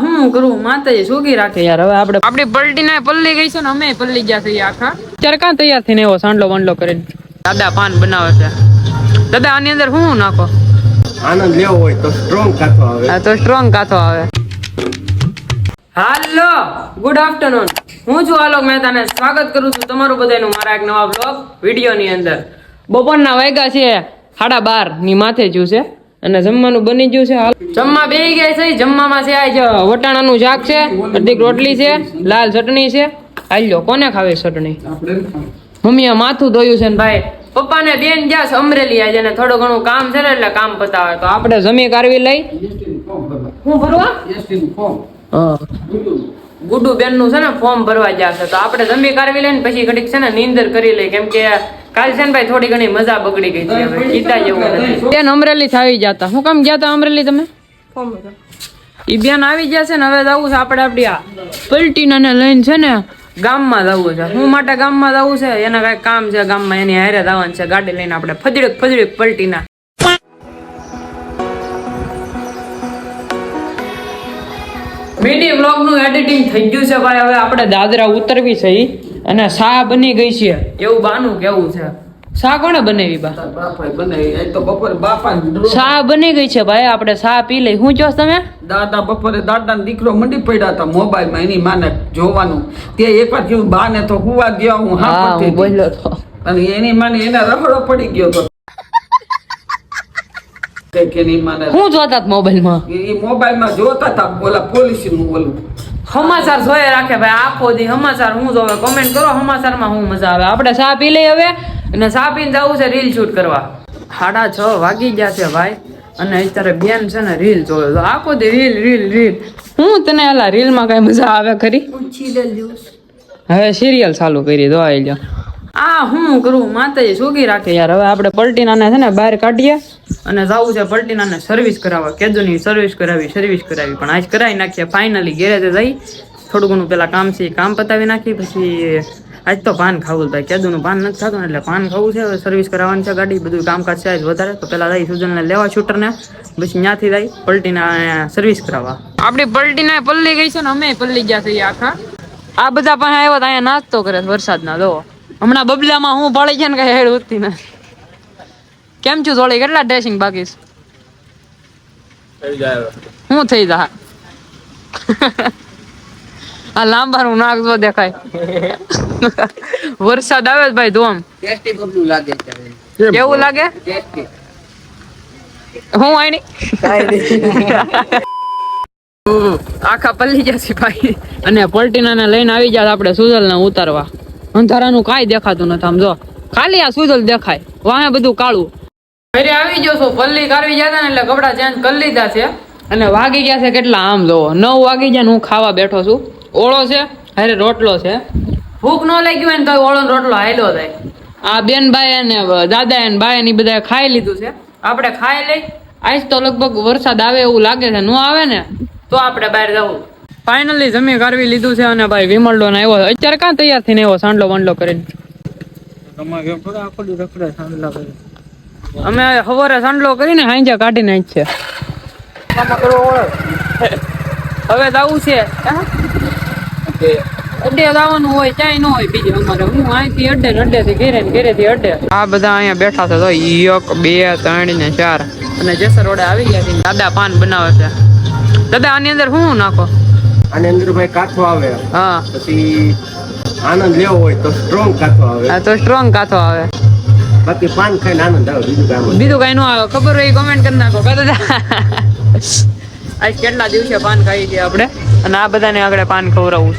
હું કરું માતાજી સુગી રાખે યાર. હવે આપડી પલટીને પલ્લી ગઈ છે ને અમે પલ્લી ગયા છીએ આખા. અત્યારે ક્યાં તૈયાર થઈને એવો સાંડલો વાંડલો કરીને દાદા પાન બનાવે છે. દાદા આની અંદર શું નાખો? આનંદ લેવો હોય તો સ્ટ્રોંગ કાથો આવે. હા તો સ્ટ્રોંગ કાથો આવે. હાલો ગુડ આફ્ટરનૂન, હું છું આલોક મહેતાને સ્વાગત કરું છું તમારું બધાનું મારા એક નવા બ્લોગ વિડીયોની અંદર. બપોરના વાગ્યા છે 12:30 ની માથે જ્યું છે અને જમવાનું બની ગયું છે. હાલ જમવા બેસી ગયા છે. જમવામાં છે આજ વટાણાનું શાક છે, અડધી રોટલી છે, લાલ ચટણી છે. હાલ્યો કોને ખાવી ચટણી? મમ્મીએ માથું ધોયું છે ને ભાઈ પપ્પાને બેન ગયા છે અમરેલી આજે ને થોડું ઘણું કામ છે ને એટલે કામ પતાવે તો આપણે જમી કારવી લઈ. હું ભરવા ગુડુ બેન નું છે ને ફોર્મ ભરવા ગયા છે તો આપણે જમી કારવી લઈને પછી ઘડીક છે ને નીંદર કરી લઈ, કેમ કે કાલ છે ને ભાઈ થોડી ઘણી મજા બગડી ગઈ છે. કીધા જેવું નથી. બેન અમરેલી થી આવી જતા. હું કામ ગયા તા અમરેલી તમે? ઈ બેન આવી ગયા છે ને હવે જવું છે આપણે આપડી આ પલટીને લઈને છે ને ગામમાં જવું છે. હું માટે ગામમાં જવું છે? એના કઈ કામ છે ગામમાં, એની હારે જવાનું છે. ગાડી લઈને આપણે ફજડક પલટીના. મીડી વ્લોગ નું એડિટિંગ થઈ ગયું છે ભાઈ. હવે આપણે દાદરા ઉતરવી છે અને શા બની ગઈ છે એવું બાનું કેવું છે. શા કોને બનાવી બા? શા બની ગઈ છે ભાઈ. આપણે શા પી લઈ. શું કહો તમે? દાદા બપોરે દાદા ને દીકરો મંડી પડ્યા હતા મોબાઈલ માં, એની માને જોવાનું. તે એક વાર કેવું બા ને તો હુવા ગયા હું હા બોલ્યો તો અને એની માને એના રખડો પડી ગયો તો. હું જોતા મોબાઈલ માં? એ મોબાઈલ માં જોતા હતા બોલા પોલીસ નું બોલું સમાચાર જોયે રાખે ભાઈ આખો દી. સમાચાર હું જોવે કોમેન્ટ કરો સમાચાર માં હું મજા આવે. આપણે ચા પી લઈ હવે અને ચા પીને જવું છે રીલ શૂટ કરવા. 6:30 વાગી ગયા છે ભાઈ અને અત્યારે બેન છે ને રીલ જોવે તો આખો દી રીલ. હું તને એલા રીલ માં કઈ મજા આવે ખરી? હવે સિરિયલ ચાલુ કરી દો આવી લ્યો. હું કરું માતાજી સુગી રાખે યાર. હવે આપણે પલટીનાને છે ને બહાર કાઢીએ અને જવું છે પલટીનાને સર્વિસ કરાવવા. કેજુની સર્વિસ કરાવી પણ આજ કરાવી નાખીએ ફાઇનલી. ગેરેજે જઈ થોડું ઘણું પેલા કામ છે કામ પતાવી નાખી પછી આજ તો પાન ખાવું ભાઈ. કેદુનું પાન નથી ખાતું એટલે પાન ખાવું છે. હવે સર્વિસ કરાવવાની છે ગાડી, બધું કામકાજ છે આજ વધારે. તો પેલા જઈ સુજનને લેવા શૂટરને, પછી ત્યાંથી જઈ પલટીના સર્વિસ કરાવવા. આપડી પલટીને પલ્લી ગઈ છે ને અમે પલ્લી ગયા છીએ આખા. આ બધા પાસે આવ્યો તો અહીંયા નાસ્તો કરે વરસાદના. જો હમણાં બબલામાં હું પડી છે ને કઈ હેડ ઉઠતી ને. કેમ છું થોડી? કેટલા ડ્રેસિંગ બાકી છે? શું થઈ જાય? આ લાંબાનું નાક જો દેખાય. વરસાદ આવે ભાઈ ધોમ. કેવું લાગે? હું આઈ આખા પલ્લી જશે ભાઈ અને પલટીના લઈને આવી જાય આપણે સુજલ ને ઉતારવા. અંધારાનું કાંઈ દેખાતું નથી. આમ જો ખાલી આ સુજલ દેખાય, વાહે બધું કાળું. ઘરે આવી ગયો છો પલ્લી કાઢવી જતા ને એટલે કપડા ચેન્જ કરી લીધા છે અને વાગી ગયા છે કેટલા આમ જોવો 9 વાગી ગયા. હું ખાવા બેઠો છું. ઓળો છે અરે રોટલો છે. ભૂખ ન લાગી હોય ને તો ઓળો રોટલો હાલ્યો જાય. આ બેનભાઈ અને દાદા અને બાય ને બધા ખાઈ લીધું છે. આપણે ખાઈ લઈ. આજ તો લગભગ વરસાદ આવે એવું લાગે છે. ન આવે ને તો આપણે બહાર જવું. ફાઇનલી જમી કાઢવી લીધું છે અને ભાઈ વિમલડો ને આવ્યો. અત્યારે ક્યાં તૈયાર થઈને આવ્યો સાંડલો વાંડલો કરીને? અમે સવારે સાંડલો કરીને હાંજે કાઢીને જ છે. હવે જવું છે અડ્ડે જવાનું હોય ચાય ન હોય બીજે અમારે. હું અહીંથી અડ્ડે થી ઘેરેથી અડ્ડે. આ બધા અહીંયા બેઠા છે તો 1 2 3 ને 4 અને જેસર રોડે આવી ગયા છે. દાદા પાન બનાવે છે. દાદા આની અંદર શું નાખો? આની અંદર ભાઈ કાથો આવે. હા પછી આનંદ લેવો હોય તો સ્ટ્રોંગ કાથો આવે. હા તો સ્ટ્રોંગ કાથો આવે. બાકી પાન ખાઈને આનંદ આવે. બીજું કઈ ન આવે. ખબર હોય કોમેન્ટ કરી નાખો. આજ કેટલા દિવસે પાન ખાઈ ગયા આપણે અને આ બધાને આગળ પાન ખવડાવું.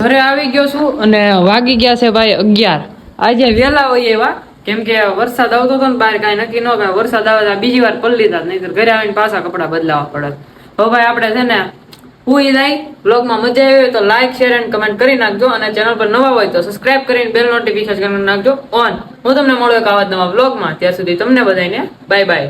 ઘરે આવી ગયો છું અને વાગી ગયા છે ભાઈ 11. આજે વહેલા હોય એવા કેમ કે વરસાદ આવતો હતો ને બહાર કઈ નક્કી ન કઈ. વરસાદ આવે તો બીજી વાર પલ્લી હતા, નહીં ઘરે આવીને પાછા કપડા બદલાવા પડે. તો ભાઈ આપણે છે ને હું જાય બ્લોગમાં મજા આવી હોય તો લાઈક શેર એન્ડ કમેન્ટ કરી નાખજો અને ચેનલ પર નવા હોય તો સબસ્ક્રાઇબ કરીને બેલ નોટિફિકેશન કરી નાખજો ઓન. હું તમને મળું એક આવા નવા બ્લોગમાં. ત્યાં સુધી તમને બધાને બાય બાય.